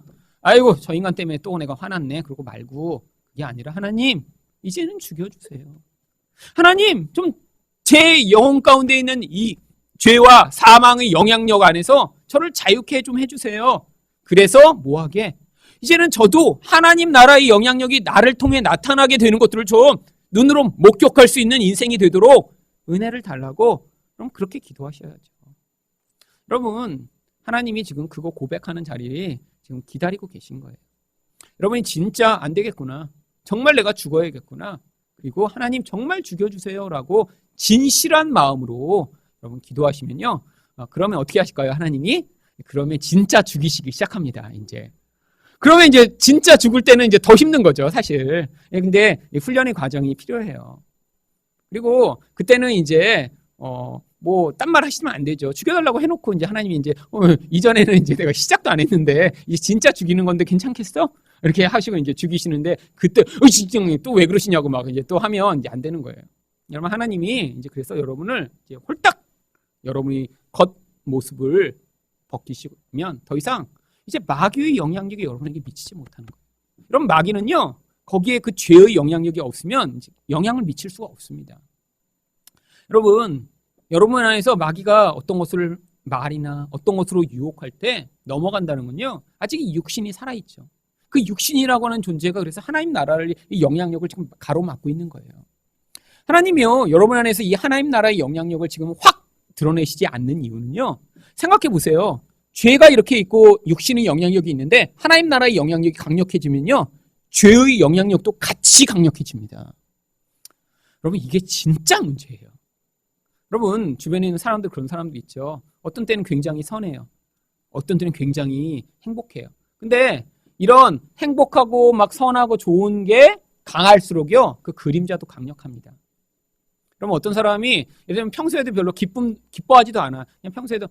저 인간 때문에 또 내가 화났네 그러고 말고, 그게 아니라 하나님 이제는 죽여주세요. 하나님 좀 제 영혼 가운데 있는 이 죄와 사망의 영향력 안에서 저를 자유케 좀 해주세요. 그래서 뭐하게? 이제는 저도 하나님 나라의 영향력이 나를 통해 나타나게 되는 것들을 좀 눈으로 목격할 수 있는 인생이 되도록 은혜를 달라고, 그럼 그렇게 기도하셔야죠. 여러분, 하나님이 지금 그거 고백하는 자리에 지금 기다리고 계신 거예요. 여러분이 진짜 안 되겠구나. 정말 내가 죽어야겠구나. 그리고 하나님 정말 죽여주세요라고 진실한 마음으로 여러분 기도하시면요. 그러면 어떻게 하실까요? 하나님이? 그러면 진짜 죽이시기 시작합니다. 그러면 이제 진짜 죽을 때는 이제 더 힘든 거죠, 사실. 근데 훈련의 과정이 필요해요. 그리고 그때는 이제 딴 말 하시면 안 되죠. 죽여달라고 해놓고 이제 하나님이 이제 이전에는 이제 내가 시작도 안 했는데 이제 진짜 죽이는 건데 괜찮겠어? 이렇게 하시고 이제 죽이시는데 그때 진짜 또 왜 그러시냐고 막 이제 또 하면 이제 안 되는 거예요. 여러분, 하나님이 이제 그래서 여러분을 이제 홀딱 여러분이 겉 모습을 벗기시면 더 이상 이제 마귀의 영향력이 여러분에게 미치지 못하는 거예요. 여러분, 마귀는요 거기에 그 죄의 영향력이 없으면 이제 영향을 미칠 수가 없습니다. 여러분 안에서 마귀가 어떤 것을 말이나 어떤 것으로 유혹할 때 넘어간다는 건요, 아직 이 육신이 살아있죠. 그 육신이라고 하는 존재가 그래서 하나님 나라의 영향력을 지금 가로막고 있는 거예요. 하나님이요, 여러분 안에서 이 하나님 나라의 영향력을 지금 확 드러내시지 않는 이유는요, 생각해 보세요. 죄가 이렇게 있고 육신의 영향력이 있는데 하나님 나라의 영향력이 강력해지면요, 죄의 영향력도 같이 강력해집니다. 여러분, 이게 진짜 문제예요. 여러분, 주변에 있는 사람들, 그런 사람도 있죠. 어떤 때는 굉장히 선해요. 어떤 때는 굉장히 행복해요. 근데 이런 행복하고 막 선하고 좋은 게 강할수록요, 그 그림자도 강력합니다. 그럼 어떤 사람이 예를 들면 평소에도 별로 기뻐하지도 않아. 그냥 평소에도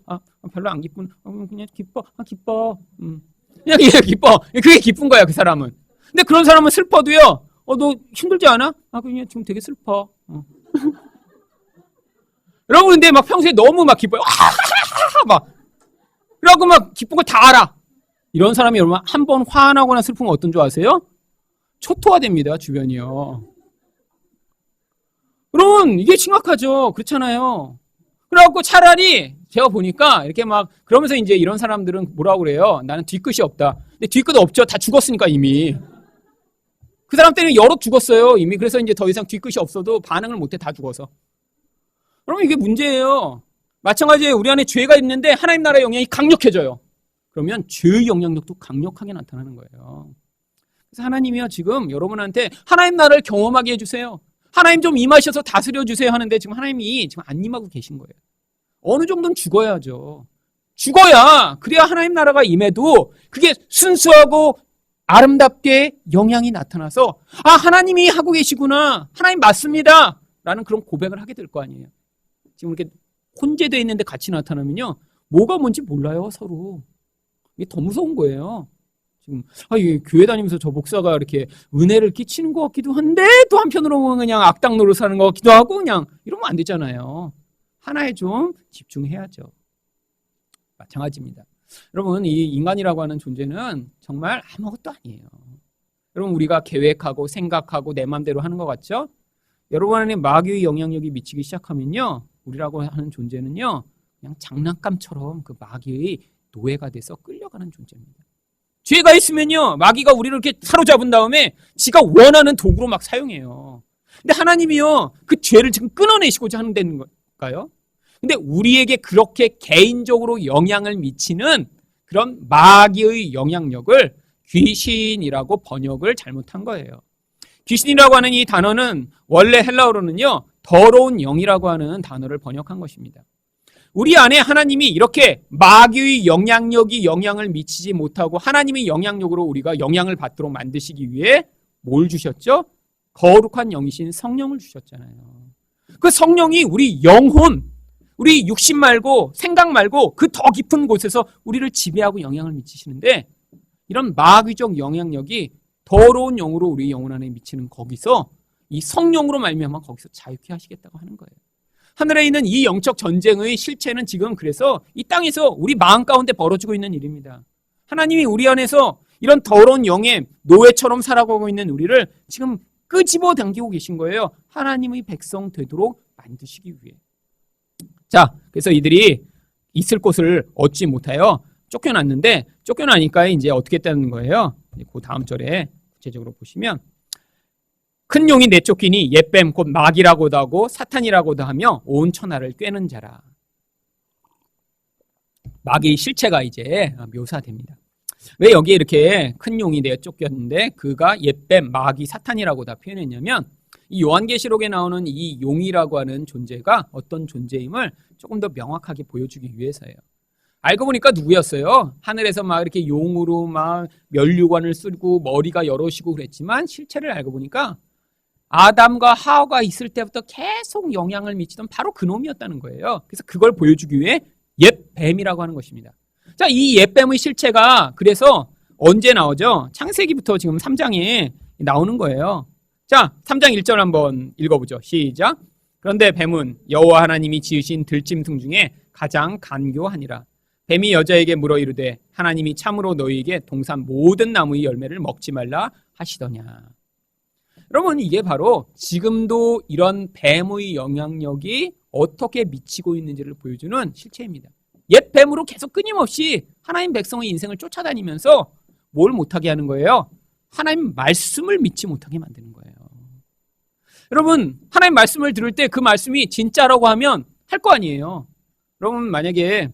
별로 안 기쁜, 그냥 기뻐. 그냥 기뻐. 그게 기쁜 거야, 그 사람은. 근데 그런 사람은 슬퍼도요, 너 힘들지 않아? 그냥 지금 되게 슬퍼. 여러분, 근데 막 평소에 너무 막 기뻐요. 그러고 막 기쁜 걸 다 알아. 이런 사람이 여러분 한 번 화나거나 슬프면 어떤 줄 아세요? 초토화됩니다, 주변이요. 여러분, 이게 심각하죠. 그렇잖아요. 그래갖고 차라리 제가 보니까 이렇게 막 그러면서 이제 이런 사람들은 뭐라고 그래요? 나는 뒤끝이 없다. 근데 뒤끝 없죠. 다 죽었으니까 이미. 사람 때는 여러 죽었어요. 이미. 그래서 이제 더 이상 뒤끝이 없어도 반응을 못해 다 죽어서. 그러면 이게 문제예요. 마찬가지에 우리 안에 죄가 있는데 하나님 나라의 영향이 강력해져요. 그러면 죄의 영향력도 강력하게 나타나는 거예요. 그래서 하나님이요, 지금 여러분한테 하나님 나라를 경험하게 해주세요. 하나님 좀 임하셔서 다스려 주세요 하는데 지금 하나님이 지금 안 임하고 계신 거예요. 어느 정도는 죽어야죠. 죽어야 그래야 하나님 나라가 임해도 그게 순수하고 아름답게 영향이 나타나서 아, 하나님이 하고 계시구나. 하나님 맞습니다. 라는 그런 고백을 하게 될 거 아니에요. 지금 이렇게 혼재되어 있는데 같이 나타나면요. 뭐가 뭔지 몰라요, 서로. 이게 더 무서운 거예요. 지금 이게 교회 다니면서 저 목사가 이렇게 은혜를 끼치는 것 같기도 한데 또 한편으로는 그냥 악당 노릇 하는 것 같기도 하고 그냥 이러면 안 되잖아요. 하나에 좀 집중해야죠. 마찬가지입니다. 여러분, 이 인간이라고 하는 존재는 정말 아무것도 아니에요. 여러분, 우리가 계획하고 생각하고 내 마음대로 하는 것 같죠? 여러분 안에 마귀의 영향력이 미치기 시작하면요, 우리라고 하는 존재는요, 그냥 장난감처럼 그 마귀의 노예가 돼서 끌려가는 존재입니다. 죄가 있으면요, 마귀가 우리를 이렇게 사로잡은 다음에 지가 원하는 도구로 막 사용해요. 근데 하나님이요, 그 죄를 지금 끊어내시고자 하는 데는 걸까요? 근데 우리에게 그렇게 개인적으로 영향을 미치는 그런 마귀의 영향력을 귀신이라고 번역을 잘못한 거예요. 귀신이라고 하는 이 단어는 원래 헬라어로는요, 더러운 영이라고 하는 단어를 번역한 것입니다. 우리 안에 하나님이 이렇게 마귀의 영향력이 영향을 미치지 못하고 하나님의 영향력으로 우리가 영향을 받도록 만드시기 위해 뭘 주셨죠? 거룩한 영이신 성령을 주셨잖아요. 그 성령이 우리 영혼, 우리 육신 말고 생각 말고 그 더 깊은 곳에서 우리를 지배하고 영향을 미치시는데 이런 마귀적 영향력이 더러운 영으로 우리 영혼 안에 미치는 거기서 이 성령으로 말미암아 거기서 자유케 하시겠다고 하는 거예요. 하늘에 있는 이 영적 전쟁의 실체는 지금 그래서 이 땅에서 우리 마음 가운데 벌어지고 있는 일입니다. 하나님이 우리 안에서 이런 더러운 영의 노예처럼 살아가고 있는 우리를 지금 끄집어 당기고 계신 거예요. 하나님의 백성 되도록 만드시기 위해. 자, 그래서 이들이 있을 곳을 얻지 못하여 쫓겨났는데 쫓겨나니까 이제 어떻게 했다는 거예요? 그 다음 절에 구체적으로 보시면 큰 용이 내쫓기니 옛뱀 곧 마귀라고도 하고 사탄이라고도 하며 온 천하를 꿰는 자라. 마귀의 실체가 이제 묘사됩니다. 왜 여기에 이렇게 큰 용이 내쫓겼는데 그가 옛뱀 마귀 사탄이라고 다 표현했냐면 이 요한계시록에 나오는 이 용이라고 하는 존재가 어떤 존재임을 조금 더 명확하게 보여주기 위해서예요. 알고 보니까 누구였어요? 하늘에서 막 이렇게 용으로 막 면류관을 쓰고 머리가 여럿이고 그랬지만 실체를 알고 보니까 아담과 하와가 있을 때부터 계속 영향을 미치던 바로 그놈이었다는 거예요. 그래서 그걸 보여주기 위해 옛뱀이라고 하는 것입니다. 자, 이 옛뱀의 실체가 그래서 언제 나오죠? 창세기부터 지금 3장에 나오는 거예요. 자, 3장 1절 한번 읽어보죠. 시작. 그런데 뱀은 여호와 하나님이 지으신 들짐승 중에 가장 간교하니라. 뱀이 여자에게 물어 이르되 하나님이 참으로 너희에게 동산 모든 나무의 열매를 먹지 말라 하시더냐. 여러분, 이게 바로 지금도 이런 뱀의 영향력이 어떻게 미치고 있는지를 보여주는 실체입니다. 옛 뱀으로 계속 끊임없이 하나님 백성의 인생을 쫓아다니면서 뭘 못하게 하는 거예요? 하나님 말씀을 믿지 못하게 만드는 거예요. 여러분, 하나님 말씀을 들을 때 그 말씀이 진짜라고 하면 할 거 아니에요. 여러분, 만약에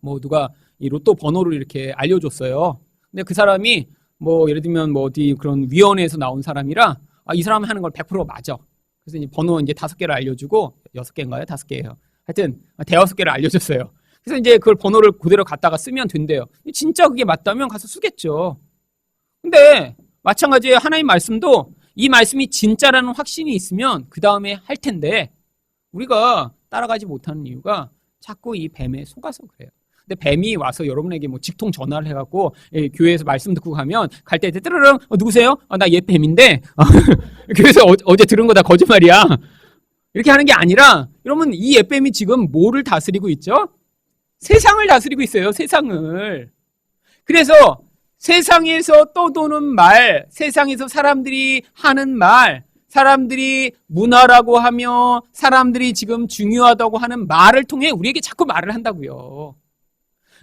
뭐 누가 이 로또 번호를 이렇게 알려줬어요. 근데 그 사람이 뭐 예를 들면 뭐 어디 그런 위원회에서 나온 사람이라 이 사람이 하는 걸 100% 맞아. 그래서 이제 번호 이제 5개를 알려주고 6개인가요? 5개예요. 하여튼 대여섯 개를 알려줬어요. 그래서 이제 그걸 번호를 그대로 갖다가 쓰면 된대요. 진짜 그게 맞다면 가서 쓰겠죠. 근데 마찬가지에 하나님 말씀도 이 말씀이 진짜라는 확신이 있으면 그 다음에 할 텐데 우리가 따라가지 못하는 이유가 자꾸 이 뱀에 속아서 그래요. 근데 뱀이 와서 여러분에게 뭐 직통 전화를 해갖고 교회에서 말씀 듣고 가면 갈 때 뜨르릉 누구세요? 나 옛 뱀인데 교회에서 어제 들은 거 다 거짓말이야. 이렇게 하는 게 아니라 여러분 이 옛 뱀이 지금 뭐를 다스리고 있죠? 세상을 다스리고 있어요. 세상을. 그래서 세상에서 떠도는 말, 세상에서 사람들이 하는 말, 사람들이 문화라고 하며 사람들이 지금 중요하다고 하는 말을 통해 우리에게 자꾸 말을 한다고요.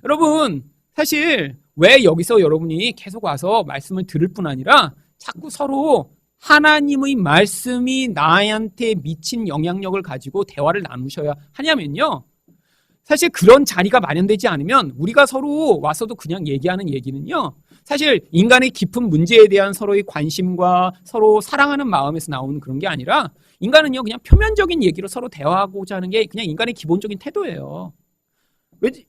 여러분, 사실 왜 여기서 여러분이 계속 와서 말씀을 들을 뿐 아니라 자꾸 서로 하나님의 말씀이 나한테 미친 영향력을 가지고 대화를 나누셔야 하냐면요. 사실 그런 자리가 마련되지 않으면 우리가 서로 와서도 그냥 얘기하는 얘기는요. 사실 인간의 깊은 문제에 대한 서로의 관심과 서로 사랑하는 마음에서 나오는 그런 게 아니라 인간은요. 그냥 표면적인 얘기로 서로 대화하고자 하는 게 그냥 인간의 기본적인 태도예요.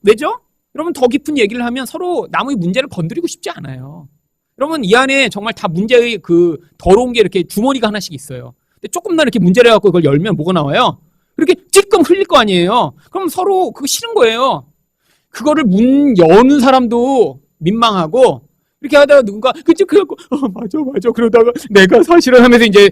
왜죠? 여러분 더 깊은 얘기를 하면 서로 남의 문제를 건드리고 싶지 않아요. 여러분 이 안에 정말 다 문제의 그 더러운 게 이렇게 주머니가 하나씩 있어요. 근데 조금 더 이렇게 문제를 해갖고 그걸 열면 뭐가 나와요? 이렇게 찔끔 흘릴 거 아니에요. 그럼 서로 그거 싫은 거예요. 그거를 문 여는 사람도 민망하고 이렇게 하다가 누군가 그치 그래갖고 맞아 그러다가 내가 사실은 하면서 이제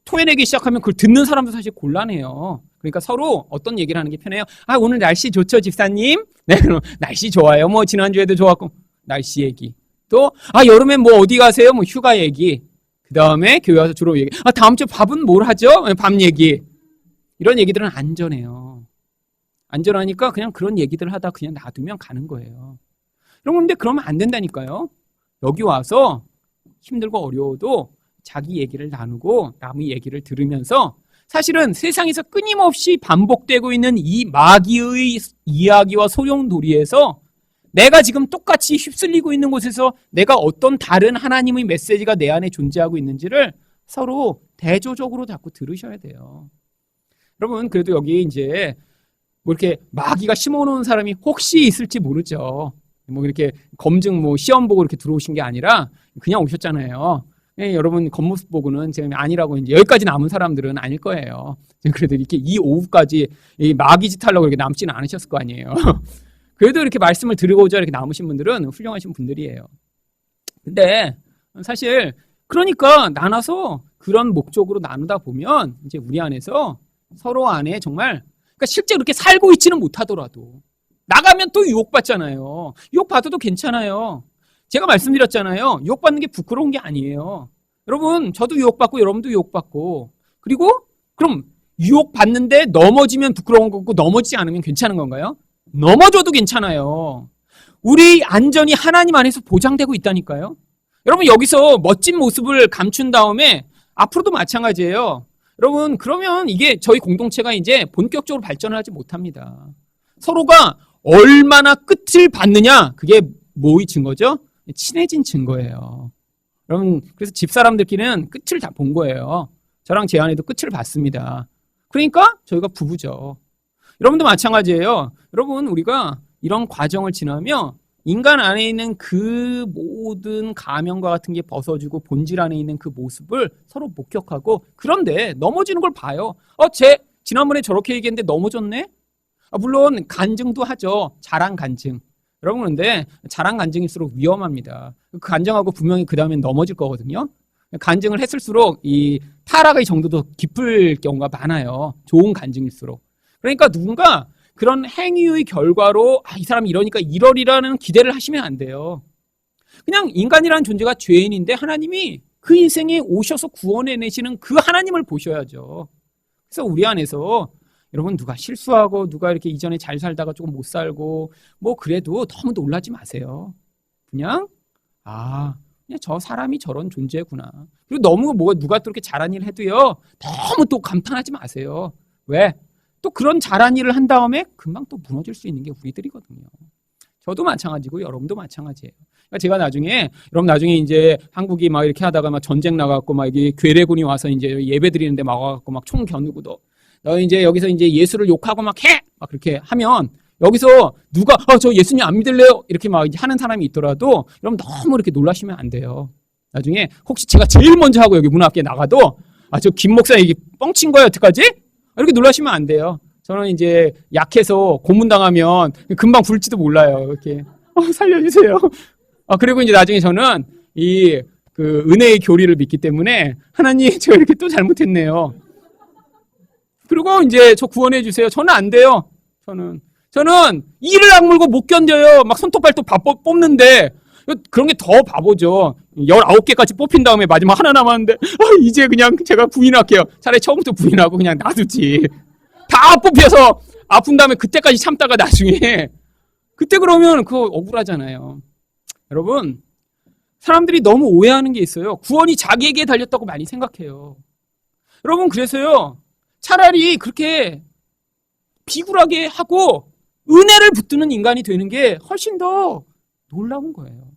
토해내기 시작하면 그걸 듣는 사람도 사실 곤란해요. 그러니까 서로 어떤 얘기를 하는 게 편해요. 오늘 날씨 좋죠 집사님? 네 그럼 날씨 좋아요. 뭐 지난주에도 좋았고 날씨 얘기. 또 여름엔 뭐 어디 가세요? 뭐 휴가 얘기. 그 다음에 교회 와서 주로 얘기. 다음 주 밥은 뭘 하죠? 밥 얘기. 이런 얘기들은 안전해요. 안전하니까 그냥 그런 얘기들 하다 그냥 놔두면 가는 거예요. 여러분 근데 그러면 안 된다니까요. 여기 와서 힘들고 어려워도 자기 얘기를 나누고 남의 얘기를 들으면서 사실은 세상에서 끊임없이 반복되고 있는 이 마귀의 이야기와 소용돌이에서 내가 지금 똑같이 휩쓸리고 있는 곳에서 내가 어떤 다른 하나님의 메시지가 내 안에 존재하고 있는지를 서로 대조적으로 자꾸 들으셔야 돼요. 여러분 그래도 여기 이제 뭐 이렇게 마귀가 심어놓은 사람이 혹시 있을지 모르죠. 뭐 이렇게 검증 뭐 시험 보고 이렇게 들어오신 게 아니라 그냥 오셨잖아요. 여러분 겉모습 보고는 제가 아니라고 이제 여기까지 남은 사람들은 아닐 거예요. 그래도 이렇게 이 오후까지 이 마귀 짓 하려고 이렇게 남지는 않으셨을 거 아니에요. 그래도 이렇게 말씀을 들으고자 이렇게 남으신 분들은 훌륭하신 분들이에요. 근데 사실 그러니까 나눠서 그런 목적으로 나누다 보면 이제 우리 안에서 서로 안에 정말 그러니까 실제 그렇게 살고 있지는 못하더라도 나가면 또 유혹받잖아요. 유혹받아도 괜찮아요. 제가 말씀드렸잖아요. 유혹받는 게 부끄러운 게 아니에요. 여러분 저도 유혹받고 여러분도 유혹받고 그리고 그럼 유혹받는데 넘어지면 부끄러운 거고 넘어지지 않으면 괜찮은 건가요? 넘어져도 괜찮아요. 우리 안전이 하나님 안에서 보장되고 있다니까요. 여러분 여기서 멋진 모습을 감춘 다음에 앞으로도 마찬가지예요. 여러분 그러면 이게 저희 공동체가 이제 본격적으로 발전을 하지 못합니다. 서로가 얼마나 끝을 봤느냐 그게 뭐의 증거죠? 친해진 증거예요. 여러분 그래서 집사람들끼리는 끝을 다 본 거예요. 저랑 제 아내도 끝을 봤습니다. 그러니까 저희가 부부죠. 여러분도 마찬가지예요. 여러분 우리가 이런 과정을 지나며 인간 안에 있는 그 모든 가면과 같은 게 벗어지고 본질 안에 있는 그 모습을 서로 목격하고 그런데 넘어지는 걸 봐요. 지난번에 저렇게 얘기했는데 넘어졌네? 물론 간증도 하죠. 자랑 간증. 여러분 그런데 자랑 간증일수록 위험합니다. 그 간증하고 분명히 그 다음엔 넘어질 거거든요. 간증을 했을수록 이 타락의 정도도 깊을 경우가 많아요. 좋은 간증일수록. 그러니까 누군가 그런 행위의 결과로 이 사람이 이러니까 이러리라는 기대를 하시면 안 돼요. 그냥 인간이라는 존재가 죄인인데 하나님이 그 인생에 오셔서 구원해내시는 그 하나님을 보셔야죠. 그래서 우리 안에서 여러분 누가 실수하고 누가 이렇게 이전에 잘 살다가 조금 못 살고 뭐 그래도 너무 놀라지 마세요. 그냥 그냥 저 사람이 저런 존재구나. 그리고 너무 누가 또 이렇게 잘한 일 해도요. 너무 또 감탄하지 마세요. 왜? 또 그런 잘한 일을 한 다음에 금방 또 무너질 수 있는 게 우리들이거든요. 저도 마찬가지고 여러분도 마찬가지예요. 그러니까 제가 나중에 이제 한국이 막 이렇게 하다가 막 전쟁 나가고 막 이게 괴뢰군이 와서 이제 예배 드리는데 막 와갖고 막 총 겨누고 너 이제 여기서 이제 예수를 욕하고 막 해! 막 그렇게 하면 여기서 누가 저 예수님 안 믿을래요? 이렇게 막 하는 사람이 있더라도 여러분 너무 이렇게 놀라시면 안 돼요. 나중에 혹시 제가 제일 먼저 하고 여기 문 앞에 나가도 저 김 목사 이게 뻥친 거야 어떡하지? 이렇게 놀라시면 안 돼요. 저는 이제 약해서 고문당하면 금방 굴지도 몰라요. 이렇게 살려주세요. 그리고 이제 나중에 저는 그 은혜의 교리를 믿기 때문에 하나님 제가 이렇게 또 잘못했네요. 그리고 이제 저 구원해 주세요. 저는 안 돼요. 저는 이를 악물고 못 견뎌요. 막 손톱 발톱 뽑는데 그런 게 더 바보죠. 19개까지 뽑힌 다음에 마지막 하나 남았는데 이제 그냥 제가 부인할게요. 차라리 처음부터 부인하고 그냥 놔두지. 다 뽑혀서 아픈 다음에 그때까지 참다가 나중에 그때 그러면 그거 억울하잖아요. 여러분 사람들이 너무 오해하는 게 있어요. 구원이 자기에게 달렸다고 많이 생각해요. 여러분, 그래서요, 차라리 그렇게 비굴하게 하고 은혜를 붙드는 인간이 되는 게 훨씬 더 놀라운 거예요.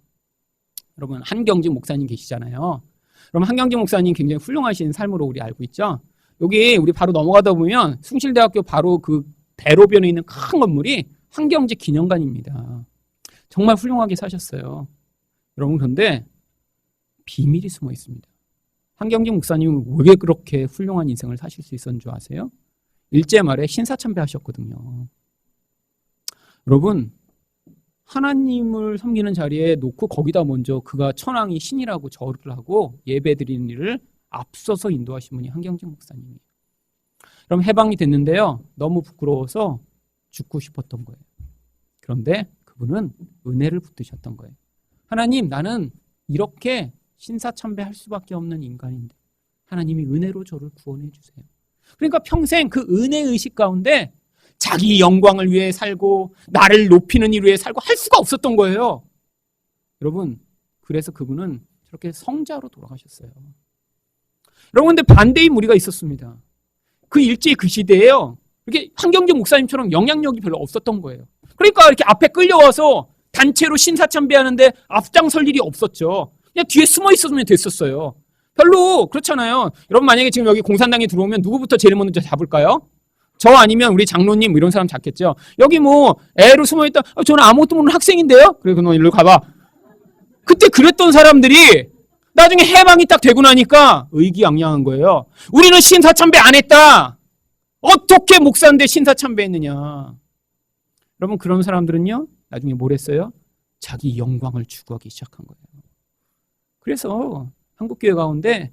여러분, 한경직 목사님 계시잖아요. 그럼 한경직 목사님 굉장히 훌륭하신 삶으로 우리 알고 있죠. 여기 우리 바로 넘어가다 보면 숭실대학교 바로 그 대로변에 있는 큰 건물이 한경직 기념관입니다. 정말 훌륭하게 사셨어요. 여러분, 그런데 비밀이 숨어 있습니다. 한경직 목사님은 왜 그렇게 훌륭한 인생을 사실 수 있었는 줄 아세요? 일제 말에 신사참배하셨거든요. 여러분, 하나님을 섬기는 자리에 놓고 거기다 먼저 그가 천왕이 신이라고 절을 하고 예배드리는 일을 앞서서 인도하신 분이 한경직 목사님이에요. 그럼 해방이 됐는데요. 너무 부끄러워서 죽고 싶었던 거예요. 그런데 그분은 은혜를 붙드셨던 거예요. 하나님, 나는 이렇게 신사참배할 수밖에 없는 인간인데 하나님이 은혜로 저를 구원해 주세요. 그러니까 평생 그 은혜의식 가운데 자기 영광을 위해 살고 나를 높이는 일 위해 살고 할 수가 없었던 거예요. 여러분, 그래서 그분은 저렇게 성자로 돌아가셨어요. 여러분, 근데 반대의 무리가 있었습니다. 그 일제 그 시대에요, 이렇게 한경직 목사님처럼 영향력이 별로 없었던 거예요. 그러니까 이렇게 앞에 끌려와서 단체로 신사참배하는데 앞장설 일이 없었죠. 그냥 뒤에 숨어 있었으면 됐었어요. 별로 그렇잖아요. 여러분, 만약에 지금 여기 공산당에 들어오면 누구부터 제일 먼저 잡을까요? 저 아니면 우리 장로님 이런 사람 잡겠죠. 여기 뭐 애로 숨어있다. 저는 아무것도 모르는 학생인데요. 그래, 너 일로 가봐. 그때 그랬던 사람들이 나중에 해방이 딱 되고 나니까 의기양양한 거예요. 우리는 신사참배 안 했다. 어떻게 목사인데 신사참배했느냐. 여러분, 그런 사람들은요, 나중에 뭘 했어요? 자기 영광을 추구하기 시작한 거예요. 그래서 한국교회 가운데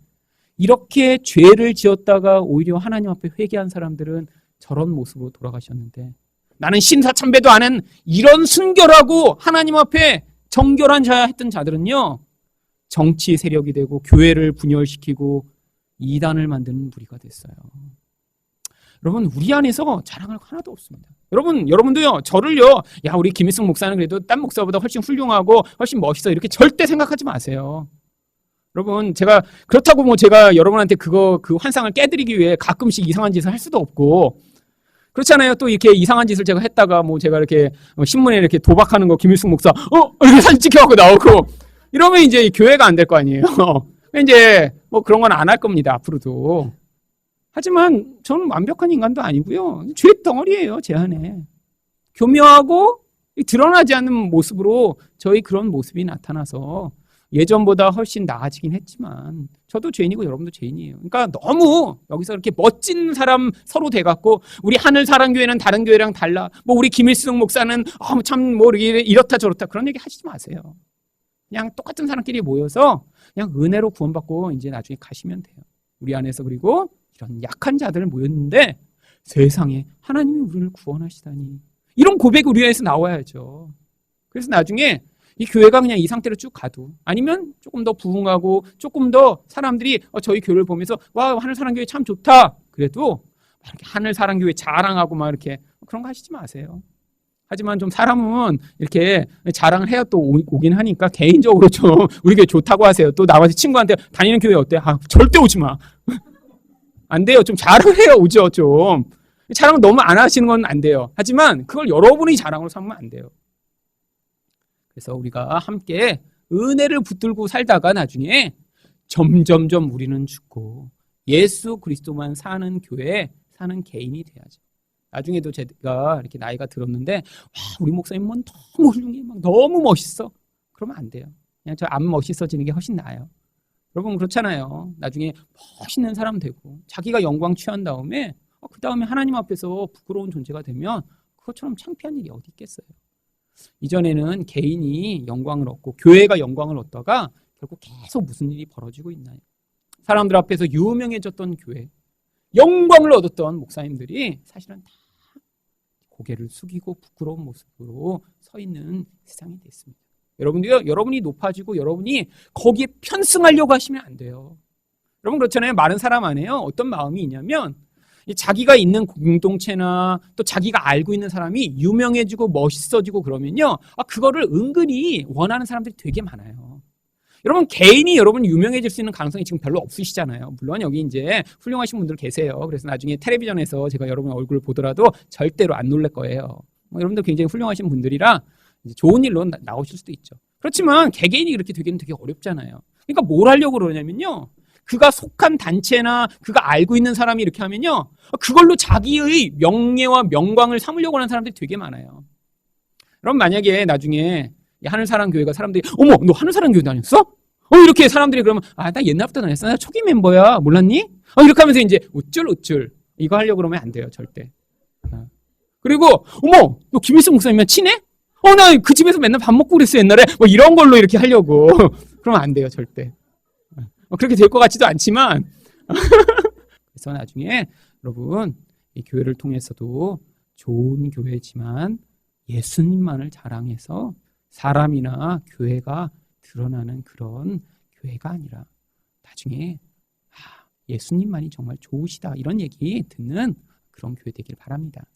이렇게 죄를 지었다가 오히려 하나님 앞에 회개한 사람들은 저런 모습으로 돌아가셨는데, 나는 신사참배도 안 한 이런 순결하고 하나님 앞에 정결한 자야 했던 자들은요, 정치 세력이 되고 교회를 분열시키고 이단을 만드는 무리가 됐어요. 여러분, 우리 안에서 자랑할 거 하나도 없습니다. 여러분도요, 저를요, 야, 우리 김일성 목사는 그래도 딴 목사보다 훨씬 훌륭하고 훨씬 멋있어, 이렇게 절대 생각하지 마세요. 여러분, 제가 그렇다고 뭐 제가 여러분한테 그 환상을 깨드리기 위해 가끔씩 이상한 짓을 할 수도 없고, 그렇잖아요. 또 이렇게 이상한 짓을 제가 했다가 뭐 제가 이렇게 신문에 이렇게 도박하는 거 김일성 목사 이렇게 사진 찍혀갖고 나오고 이러면 이제 교회가 안 될 거 아니에요. 이제 뭐 그런 건 안 할 겁니다, 앞으로도. 하지만 저는 완벽한 인간도 아니고요, 죄 덩어리예요, 제 안에. 교묘하고 드러나지 않는 모습으로 저희 그런 모습이 나타나서 예전보다 훨씬 나아지긴 했지만 저도 죄인이고 여러분도 죄인이에요. 그러니까 너무 여기서 이렇게 멋진 사람 서로 돼갖고 우리 하늘사랑교회는 다른 교회랑 달라, 뭐 우리 김일성 목사는 참 뭐 이렇다 저렇다, 그런 얘기 하시지 마세요. 그냥 똑같은 사람끼리 모여서 그냥 은혜로 구원받고 이제 나중에 가시면 돼요. 우리 안에서. 그리고 이런 약한 자들 모였는데 세상에 하나님이 우리를 구원하시다니, 이런 고백이 우리 안에서 나와야죠. 그래서 나중에 이 교회가 그냥 이 상태로 쭉 가도, 아니면 조금 더 부흥하고 조금 더 사람들이 저희 교회를 보면서 와, 하늘사랑교회 참 좋다, 그래도 이렇게 하늘사랑교회 자랑하고 막 이렇게 그런 거 하시지 마세요. 하지만 좀 사람은 이렇게 자랑을 해야 또 오긴 하니까 개인적으로 좀 우리 교회 좋다고 하세요. 또 나머지 친구한테 다니는 교회 어때? 절대 오지 마. 안 돼요. 좀 자랑을 해야 오죠. 좀 자랑을 너무 안 하시는 건 안 돼요. 하지만 그걸 여러분이 자랑으로 삼으면 안 돼요. 그래서 우리가 함께 은혜를 붙들고 살다가 나중에 점점점 우리는 죽고 예수 그리스도만 사는 교회, 사는 개인이 돼야죠. 나중에도 제가 이렇게 나이가 들었는데, 와, 우리 목사님은 너무 훌륭해, 막 너무 멋있어, 그러면 안 돼요. 그냥 저 안 멋있어지는 게 훨씬 나아요. 여러분, 그렇잖아요. 나중에 멋있는 사람 되고 자기가 영광 취한 다음에 그 다음에 하나님 앞에서 부끄러운 존재가 되면 그것처럼 창피한 일이 어디 있겠어요. 이전에는 개인이 영광을 얻고 교회가 영광을 얻다가 결국 계속 무슨 일이 벌어지고 있나요? 사람들 앞에서 유명해졌던 교회, 영광을 얻었던 목사님들이 사실은 다 고개를 숙이고 부끄러운 모습으로 서 있는 세상이 됐습니다. 여러분이 높아지고 여러분이 거기에 편승하려고 하시면 안 돼요. 여러분, 그렇잖아요. 많은 사람 안에요, 어떤 마음이 있냐면 자기가 있는 공동체나 또 자기가 알고 있는 사람이 유명해지고 멋있어지고 그러면요, 그거를 은근히 원하는 사람들이 되게 많아요. 여러분 개인이 여러분 유명해질 수 있는 가능성이 지금 별로 없으시잖아요. 물론 여기 이제 훌륭하신 분들 계세요. 그래서 나중에 텔레비전에서 제가 여러분 얼굴을 보더라도 절대로 안 놀랄 거예요. 여러분들 굉장히 훌륭하신 분들이라 이제 좋은 일로 나오실 수도 있죠. 그렇지만 개개인이 그렇게 되기는 되게 어렵잖아요. 그러니까 뭘 하려고 그러냐면요. 그가 속한 단체나 그가 알고 있는 사람이 이렇게 하면요. 그걸로 자기의 명예와 명광을 삼으려고 하는 사람들이 되게 많아요. 그럼 만약에 나중에 하늘사랑교회가 사람들이 어머 너 하늘사랑교회 다녔어? 이렇게 사람들이 그러면 나 옛날부터 다녔어. 나 초기 멤버야. 몰랐니? 이렇게 하면서 이제 우쭐 이거 하려고 그러면 안 돼요. 절대. 그리고 어머 너 김일성 목사님이랑 친해? 나 그 집에서 맨날 밥 먹고 그랬어 옛날에. 이런 걸로 이렇게 하려고 그러면 안 돼요. 절대. 그렇게 될 것 같지도 않지만 그래서 나중에 여러분 이 교회를 통해서도 좋은 교회지만 예수님만을 자랑해서 사람이나 교회가 드러나는 그런 교회가 아니라 나중에 예수님만이 정말 좋으시다 이런 얘기 듣는 그런 교회 되길 바랍니다.